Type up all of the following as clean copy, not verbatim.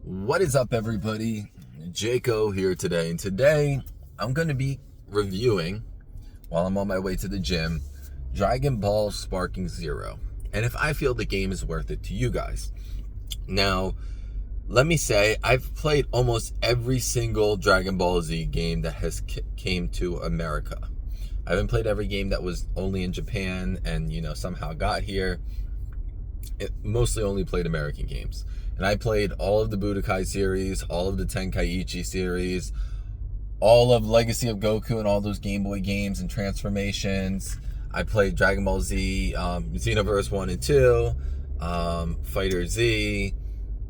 What is up, everybody? Jaco here today, and today I'm going to be reviewing, while I'm on my way to the gym, Dragon Ball Sparking Zero, and if I feel the game is worth it to you guys. Now, let me say, I've played almost every single Dragon Ball Z game that has came to America. I haven't played every game that was only in Japan and, somehow got here. It mostly only played American games. And I played all of the Budokai series, all of the Tenkaichi series, all of Legacy of Goku and all those Game Boy games and transformations. I played Dragon Ball Z, Xenoverse 1 and 2, Fighter Z,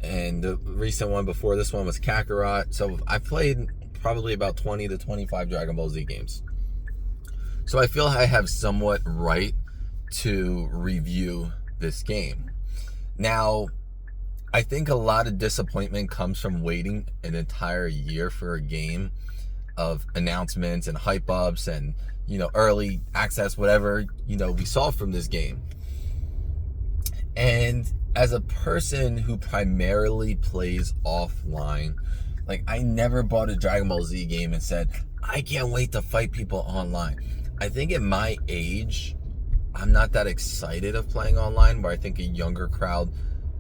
and the recent one before this one was Kakarot. So I've played probably about 20 to 25 Dragon Ball Z games. So I feel I have somewhat right to review this game. Now, I think a lot of disappointment comes from waiting an entire year for a game of announcements and hype ups and, early access, whatever, we saw from this game. And as a person who primarily plays offline, I never bought a Dragon Ball Z game and said, I can't wait to fight people online. I think at my age, I'm not that excited of playing online, where I think a younger crowd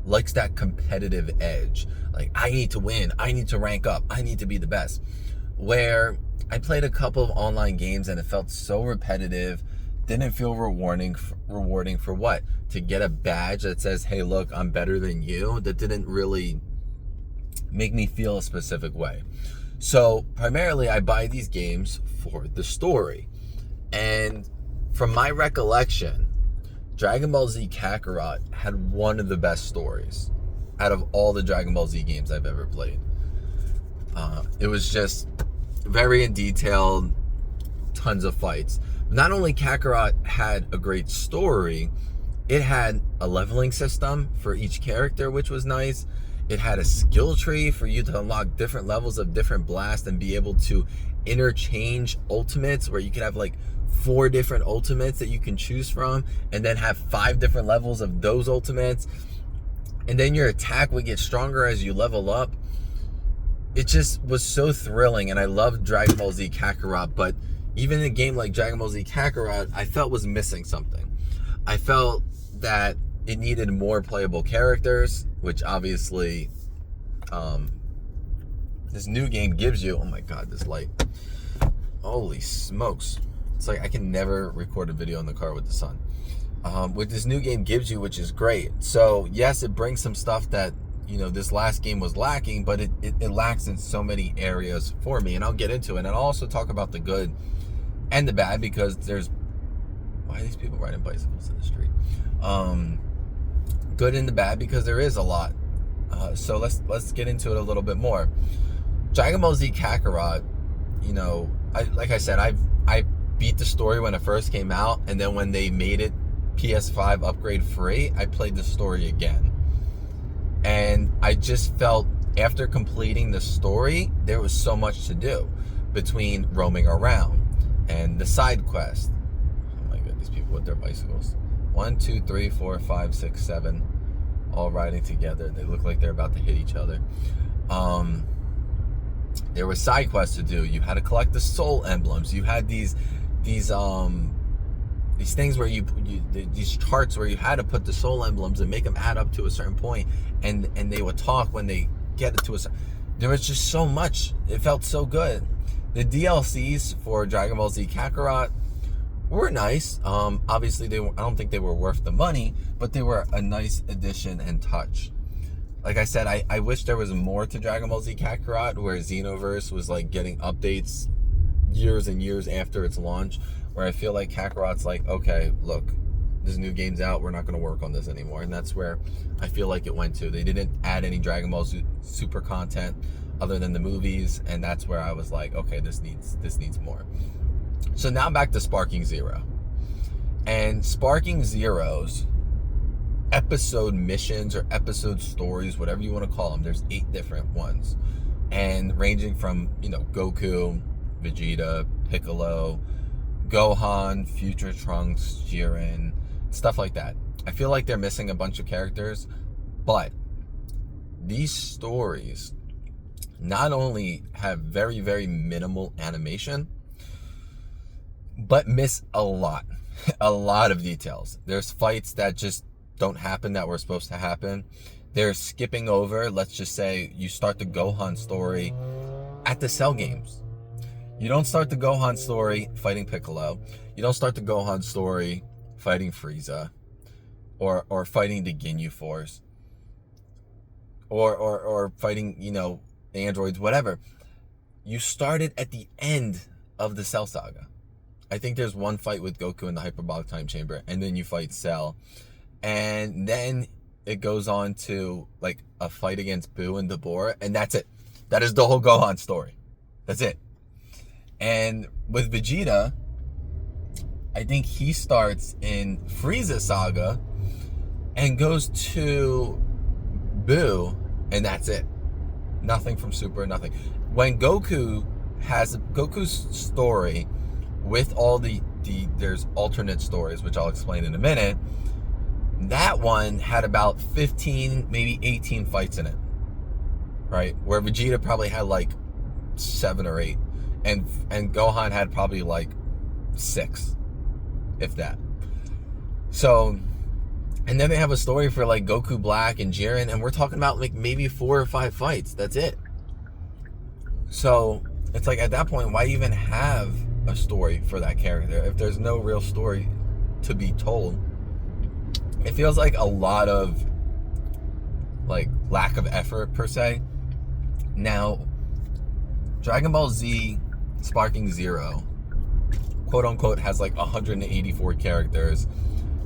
likes that competitive edge. I need to win, I need to rank up, I need to be the best. Where I played a couple of online games and it felt so repetitive, didn't feel rewarding for what? To get a badge that says, hey, look, I'm better than you. That didn't really make me feel a specific way. So primarily I buy these games for the story. And from my recollection, Dragon Ball Z Kakarot had one of the best stories out of all the Dragon Ball Z games I've ever played. It was just very in detail, tons of fights. Not only Kakarot had a great story, it had a leveling system for each character, which was nice. It had a skill tree for you to unlock different levels of different blasts and be able to interchange ultimates, where you could have 4 different ultimates that you can choose from, and then have 5 different levels of those ultimates, and then your attack would get stronger as you level up. It just was so thrilling, and I loved Dragon Ball Z Kakarot, but even a game like Dragon Ball Z Kakarot, I felt was missing something. I felt that it needed more playable characters, which obviously this new game gives you. Oh my god, this light. Holy smokes. It's I can never record a video in the car with the sun. What this new game gives you, which is great. So yes, it brings some stuff that, this last game was lacking, but it lacks in so many areas for me. And I'll get into it. And I'll also talk about the good and the bad, because why are these people riding bicycles in the street? Good and the bad, because there is a lot. So let's get into it a little bit more. Dragon Ball Z Kakarot, like I said, I beat the story when it first came out, and then when they made it PS5 upgrade free, I played the story again. And I just felt, after completing the story, there was so much to do between roaming around and the side quest. Oh my god, these people with their bicycles. 1, 2, 3, 4, 5, 6, 7, all riding together. They look like they're about to hit each other. There were side quests to do. You had to collect the soul emblems. You had these things where these charts where you had to put the soul emblems and make them add up to a certain point, and they would talk when they get it to a certain. There was just so much. It felt so good. The DLCs for Dragon Ball Z Kakarot were nice. Obviously, I don't think they were worth the money, but they were a nice addition and touch. Like I said, I wish there was more to Dragon Ball Z Kakarot, where Xenoverse was getting updates years and years after its launch, where I feel like Kakarot's okay, look, this new game's out, we're not going to work on this anymore. And that's where I feel like it went to. They didn't add any Dragon Ball Super content other than the movies, and that's where I was like, okay, this needs more. So now back to Sparking Zero. And Sparking Zero's episode missions, or episode stories, whatever you want to call them, there's 8 different ones, and ranging from Goku, Vegeta, Piccolo, Gohan, Future Trunks, Jiren, stuff like that. I feel like they're missing a bunch of characters, but these stories not only have very, very minimal animation, but miss a lot of details. There's fights that just don't happen that were supposed to happen. They're skipping over, let's just say you start the Gohan story at the Cell games. You don't start the Gohan story fighting Piccolo. You don't start the Gohan story fighting Frieza or fighting the Ginyu Force or fighting, you know, androids, whatever. You started at the end of the Cell saga. I think there's one fight with Goku in the Hyperbolic Time Chamber, and then you fight Cell. And then it goes on to like a fight against Boo and Dabura, and that's it. That is the whole Gohan story. That's it. And with Vegeta, I think he starts in Frieza saga and goes to Boo, and that's it. Nothing from Super, nothing. When Goku has Goku's story with all there's alternate stories, which I'll explain in a minute. That one had about 15, maybe 18 fights in it, right? Where Vegeta probably had like 7 or 8, and Gohan had probably like 6, if that. So, and then they have a story for like Goku Black and Jiren, and we're talking about like maybe 4 or 5 fights. That's it. So it's like at that point, why even have a story for that character if there's no real story to be told? It feels like a lot of like lack of effort per se. Now, Dragon Ball Z Sparking Zero, quote unquote, has like 184 characters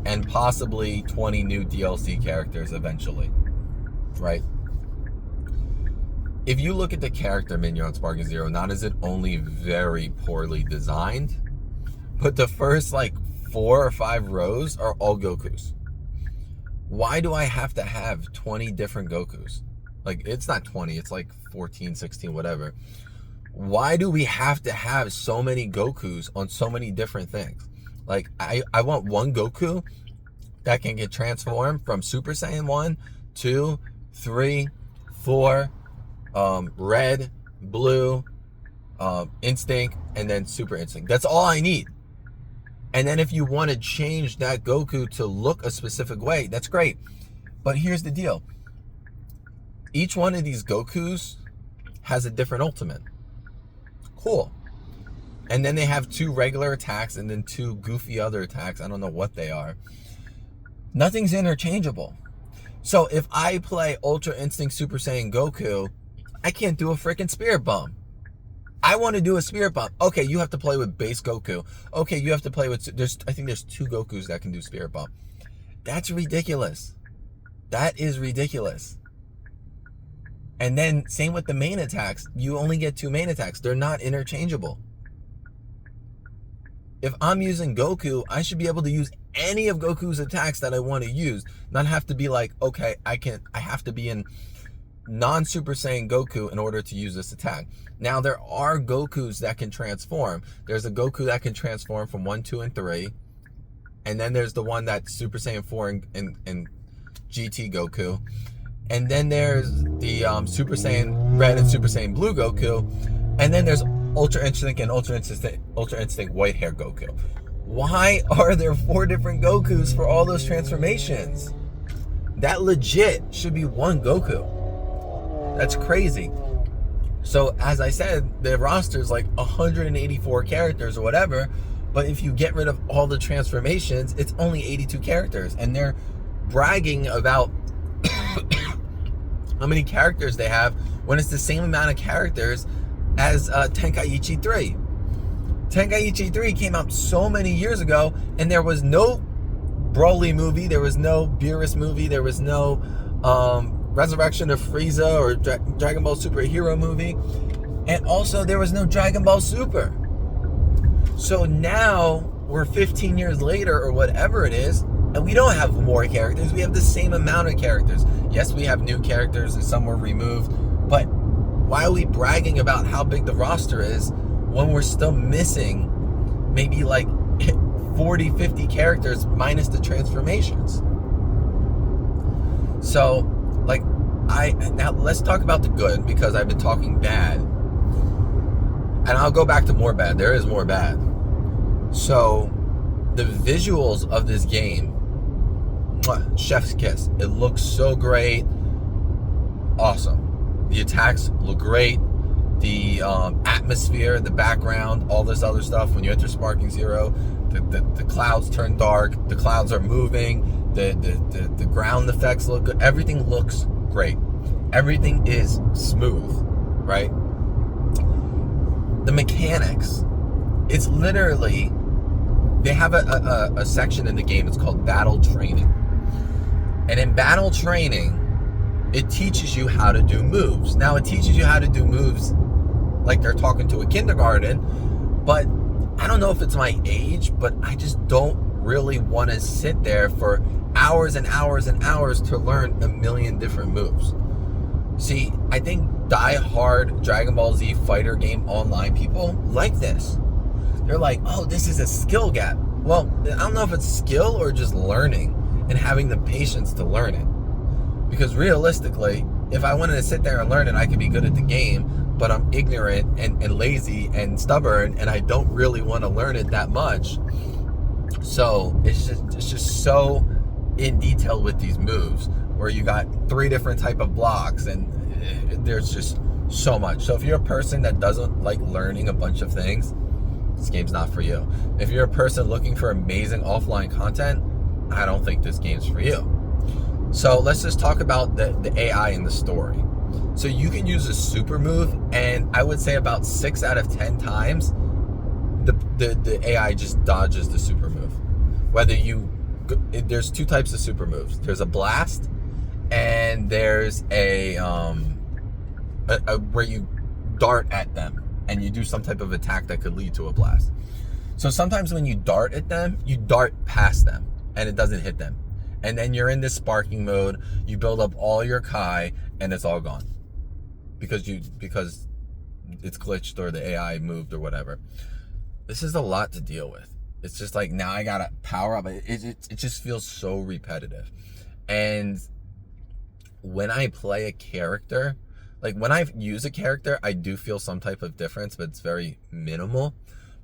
and possibly 20 new DLC characters eventually, right? If you look at the character menu on Sparking Zero, not is it only very poorly designed, but the first like 4 or 5 rows are all Gokus. Why do I have to have 20 different Gokus? Like, it's not 20, it's like 14, 16, whatever. Why do we have to have so many Gokus on so many different things? Like, I want one Goku that can get transformed from Super Saiyan 1, 2, 3, 4, red, blue, Instinct, and then Super Instinct. That's all I need. And then if you want to change that Goku to look a specific way, that's great. But here's the deal. Each one of these Gokus has a different ultimate. Cool. And then they have 2 regular attacks and then 2 goofy other attacks. I don't know what they are. Nothing's interchangeable. So if I play Ultra Instinct Super Saiyan Goku, I can't do a freaking Spirit Bomb. I want to do a Spirit Bomb. Okay, you have to play with base Goku. Okay, you have to play with... I think there's 2 Gokus that can do Spirit Bomb. That's ridiculous. That is ridiculous. And then, same with the main attacks. You only get 2 main attacks. They're not interchangeable. If I'm using Goku, I should be able to use any of Goku's attacks that I want to use. Not have to be like, okay, I have to be in non-Super Saiyan Goku in order to use this attack. Now, there are Gokus that can transform. There's a Goku that can transform from 1, 2, and 3. And then there's the one that's Super Saiyan 4 and GT Goku. And then there's the Super Saiyan Red and Super Saiyan Blue Goku. And then there's Ultra Instinct and Ultra Instinct White Hair Goku. Why are there 4 different Gokus for all those transformations? That legit should be one Goku. That's crazy. So, as I said, the roster's like 184 characters or whatever, but if you get rid of all the transformations, it's only 82 characters. And they're bragging about how many characters they have when it's the same amount of characters as Tenkaichi 3. Tenkaichi 3 came out so many years ago, and there was no Broly movie, there was no Beerus movie, there was no Resurrection of Frieza or Dragon Ball Super Hero movie, and also there was no Dragon Ball Super. So now we're 15 years later or whatever it is, and we don't have more characters. We have the same amount of characters. Yes, we have new characters and some were removed, but why are we bragging about how big the roster is when we're still missing maybe like 40, 50 characters minus the transformations? So, like, Now let's talk about the good, because I've been talking bad, and I'll go back to more bad. There is more bad. So the visuals of this game, chef's kiss. It looks so great. Awesome. The attacks look great. The atmosphere, the background, all this other stuff. When you enter Sparking Zero, the clouds turn dark. The clouds are moving. The ground effects look good. Everything looks great. Everything is smooth, right? The mechanics, it's literally, they have a section in the game. It's called battle training. And in battle training, it teaches you how to do moves. Now, it teaches you how to do moves like they're talking to a kindergarten, but I don't know if it's my age, but I just don't really want to sit there for hours and hours and hours to learn a million different moves. See, I think die-hard Dragon Ball Z fighter game online people like this. They're like, oh, this is a skill gap. Well, I don't know if it's skill or just learning and having the patience to learn it. Because realistically, if I wanted to sit there and learn it, I could be good at the game, but I'm ignorant and lazy and stubborn, and I don't really want to learn it that much. So it's just so in detail with these moves, where you got 3 different type of blocks, and there's just so much. So if you're a person that doesn't like learning a bunch of things, this game's not for you. If you're a person looking for amazing offline content, I don't think this game's for you. So let's just talk about the AI in the story. So you can use a super move, and I would say about 6 out of 10 times, the AI just dodges the super move. There's 2 types of super moves. There's a blast, and there's a where you dart at them, and you do some type of attack that could lead to a blast. So sometimes when you dart at them, you dart past them, and it doesn't hit them. And then you're in this sparking mode, you build up all your Kai, and it's all gone. Because it's glitched, or the AI moved, or whatever. This is a lot to deal with. It's just like, now I gotta power up. It just feels so repetitive. And when I play a character, like when I use a character, I do feel some type of difference, but it's very minimal.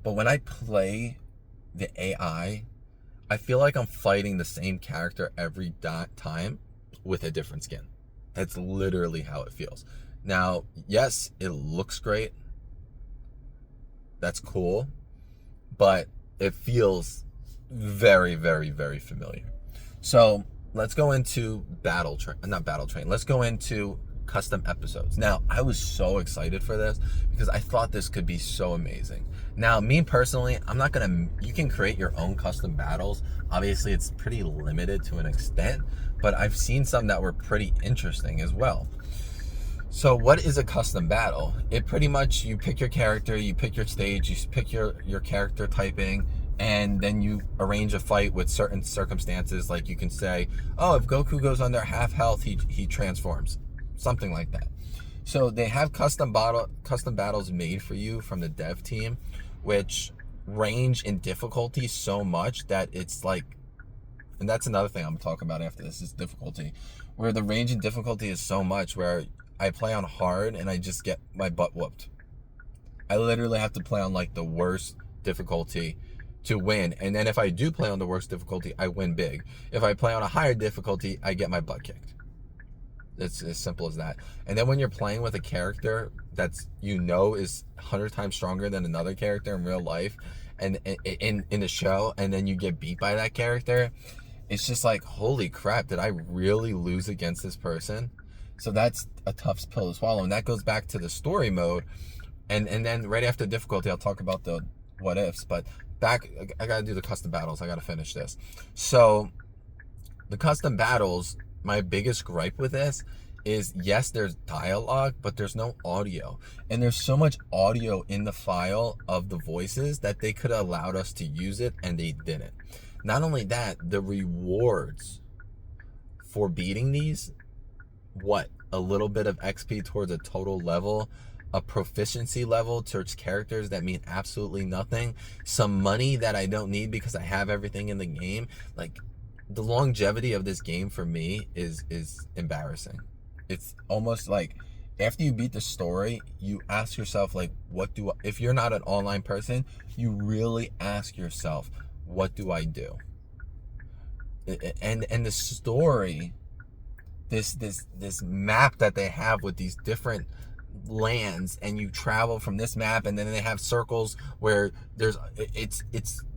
But when I play the AI, I feel like I'm fighting the same character every time with a different skin. That's literally how it feels. Now, yes, it looks great. That's cool. But it feels very, very, very familiar. So let's go into let's go into custom episodes. Now, I was so excited for this because I thought this could be so amazing. Now, me personally, you can create your own custom battles. Obviously, it's pretty limited to an extent, but I've seen some that were pretty interesting as well. So what is a custom battle? It pretty much, you pick your character, you pick your stage, you pick your character typing, and then you arrange a fight with certain circumstances. Like you can say, oh, if Goku goes under half health, he transforms. Something like that. So they have custom battles made for you from the dev team, which range in difficulty so much that it's like, and that's another thing I'm talking about after this, is difficulty, where the range in difficulty is so much where I play on hard and I just get my butt whooped. I literally have to play on like the worst difficulty to win. And then if I do play on the worst difficulty, I win big. If I play on a higher difficulty, I get my butt kicked. It's as simple as that. And then when you're playing with a character that's, is 100 times stronger than another character in real life and in the show, and then you get beat by that character, it's just like, holy crap, did I really lose against this person? So that's a tough pill to swallow. And that goes back to the story mode. And then right after difficulty, I'll talk about the what ifs. But I got to do the custom battles. I got to finish this. So the custom battles, my biggest gripe with this is, yes, there's dialogue, but there's no audio. And there's so much audio in the file of the voices that they could have allowed us to use it, and they didn't. Not only that, the rewards for beating these, a little bit of XP towards a total level, a proficiency level towards characters that mean absolutely nothing, some money that I don't need because I have everything in the game. Like, the longevity of this game for me is embarrassing. It's almost like after you beat the story, you ask yourself, like, if you're not an online person, you really ask yourself, what do I do? And the story, this map that they have with these different lands, and you travel from this map, and then they have circles where it's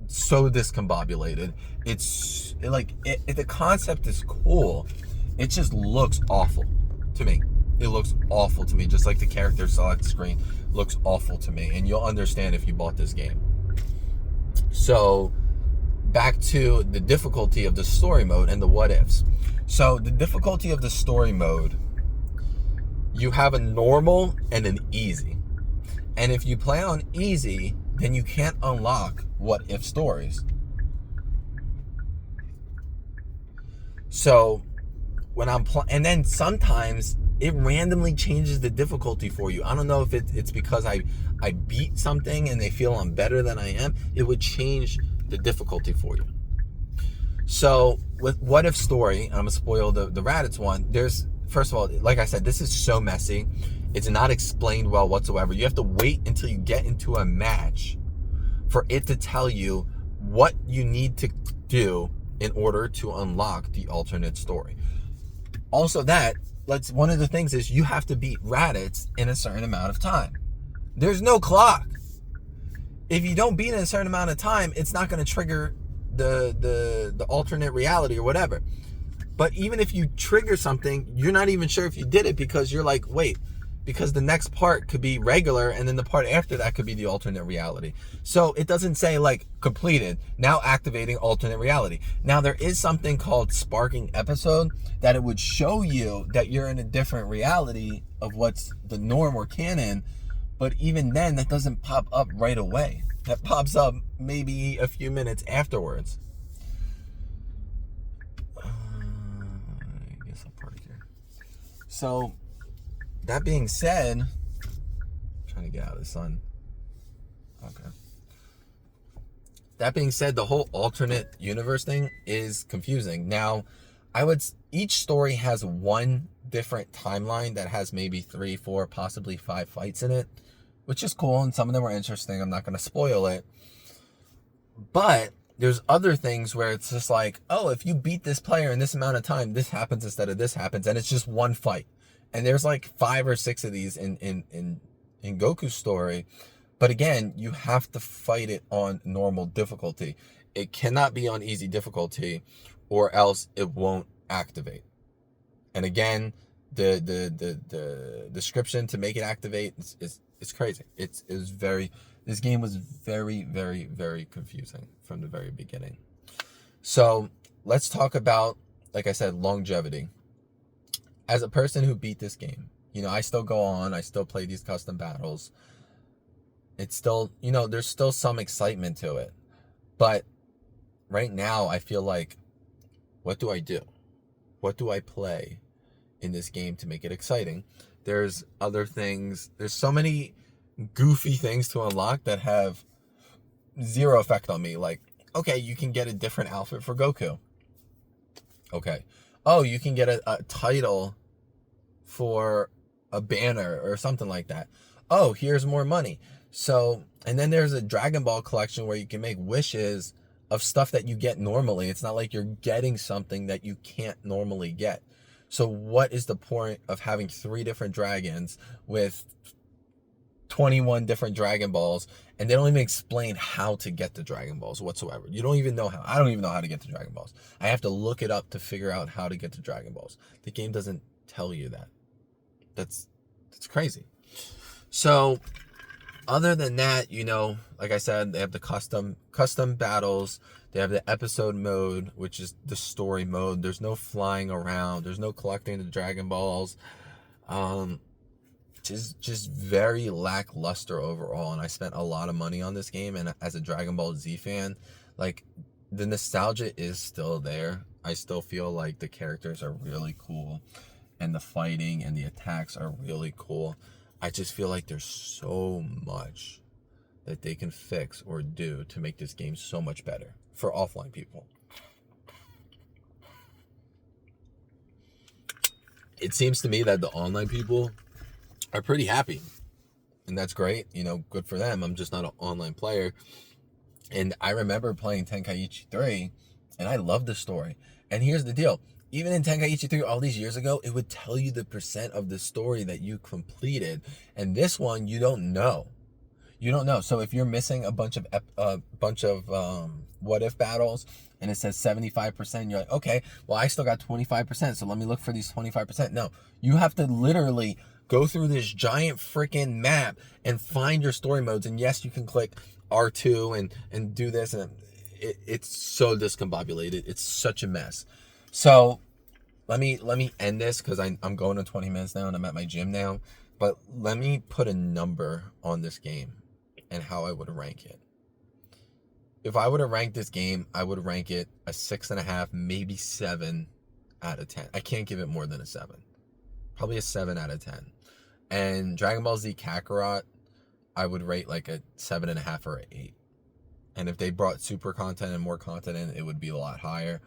so discombobulated. It's like the concept is cool. It just looks awful to me. It looks awful to me, just like the character select screen looks awful to me, and you'll understand if you bought this game. So back to the difficulty of the story mode and the what ifs. So the difficulty of the story mode, you have a normal and an easy. And if you play on easy, then you can't unlock what if stories. So when I'm and then sometimes it randomly changes the difficulty for you. I don't know if it's because I beat something and they feel I'm better than I am. It would change the difficulty for you. So with what if story, I'm gonna spoil the Raditz one. There's, first of all, like I said, this is so messy. It's not explained well whatsoever. You have to wait until you get into a match for it to tell you what you need to do in order to unlock the alternate story. Also, one of the things is you have to beat Raditz in a certain amount of time. There's no clock. If you don't beat in a certain amount of time, it's not going to trigger the alternate reality or whatever. But even if you trigger something, you're not even sure if you did it, because you're like, wait, because the next part could be regular, and then the part after that could be the alternate reality. So it doesn't say like completed, now activating alternate reality. Now there is something called sparking episode that it would show you that you're in a different reality of what's the norm or canon. But even then, that doesn't pop up right away. That pops up maybe a few minutes afterwards. I guess I'll park here. So that being said, I'm trying to get out of the sun. Okay. That being said, the whole alternate universe thing is confusing. Now, each story has one different timeline that has maybe 3, 4, possibly 5 fights in it, which is cool, and some of them are interesting. I'm not going to spoil it. But there's other things where it's just like, oh, if you beat this player in this amount of time, this happens instead of this happens, and it's just one fight. And there's like 5 or 6 of these in Goku's story. But again, you have to fight it on normal difficulty. It cannot be on easy difficulty, or else it won't activate. And again, the description to make it activate is crazy. This game was very, very, very confusing from the very beginning. So let's talk about, like I said, longevity. As a person who beat this game, I still go on, I still play these custom battles. It's still, there's still some excitement to it. But right now, I feel like, what do I do? What do I play in this game to make it exciting? There's other things. There's so many goofy things to unlock that have zero effect on me. Like, okay, you can get a different outfit for Goku. Okay. Oh, you can get a title for a banner or something like that. Oh, here's more money. So, and then there's a Dragon Ball collection where you can make wishes of stuff that you get normally. It's not like you're getting something that you can't normally get. So what is the point of having 3 different dragons with 21 different Dragon Balls, and they don't even explain how to get the Dragon Balls whatsoever? You don't even know how. I don't even know how to get the Dragon Balls. I have to look it up to figure out how to get the Dragon Balls. The game doesn't tell you that. That's crazy. So other than that, like I said, they have the custom battles. They have the episode mode, which is the story mode. There's no flying around. There's no collecting the Dragon Balls. Just very lackluster overall. And I spent a lot of money on this game. And as a Dragon Ball Z fan, like, the nostalgia is still there. I still feel like the characters are really cool, and the fighting and the attacks are really cool. I just feel like there's so much that they can fix or do to make this game so much better for offline people. it seems to me that the online people are pretty happy. And that's great. Good for them. I'm just not an online player. And I remember playing Tenkaichi 3, and I loved the story. And here's the deal. Even in Tenkaichi 3 all these years ago, it would tell you the percent of the story that you completed. And this one, you don't know. You don't know. So if you're missing a bunch of what if battles, and it says 75%, you're like, okay, well, I still got 25%, so let me look for these 25%. No, you have to literally go through this giant freaking map and find your story modes. And yes, you can click R2 and do this, and it's so discombobulated. It's such a mess. So let me end this, because I'm going to 20 minutes now and I'm at my gym now. But let me put a number on this game and how I would rank it. If I were to rank this game, I would rank it a 6.5, maybe 7 out of 10. I can't give it more than a 7. Probably a 7 out of 10. And Dragon Ball Z Kakarot, I would rate like a 7.5 or an 8. And if they brought super content and more content in, it would be a lot higher.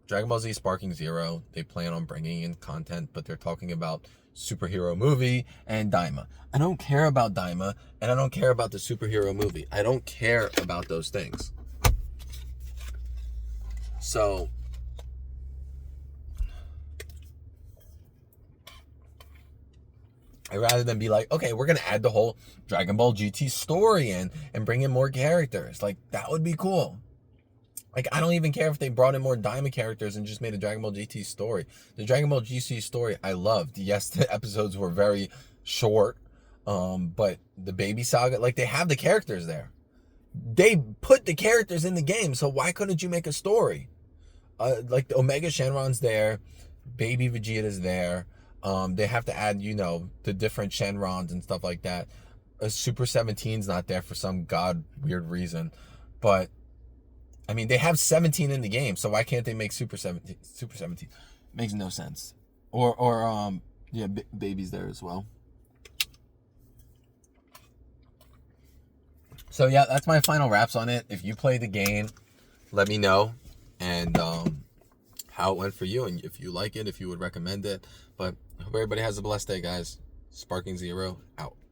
Dragon Ball Z Sparking Zero, they plan on bringing in content, but they're talking about superhero movie and Daima. I don't care about Daima, and I don't care about the superhero movie. I don't care about those things. So rather than be like, okay, we're going to add the whole Dragon Ball GT story in and bring in more characters. Like, that would be cool. Like, I don't even care if they brought in more Daima characters and just made a Dragon Ball GT story. The Dragon Ball GT story, I loved. Yes, the episodes were very short, but the Baby Saga, like, they have the characters there. They put the characters in the game, so why couldn't you make a story? Like, the Omega Shenron's there, Baby Vegeta's there. They have to add, the different Shenrons and stuff like that. Super 17's not there for some weird reason. But, I mean, they have 17 in the game, so why can't they make Super 17? Super 17 makes no sense. Or Baby's there as well. So yeah, that's my final wraps on it. If you play the game, let me know, and how it went for you, and if you like it, if you would recommend it. But I hope everybody has a blessed day, guys. Sparking Zero out.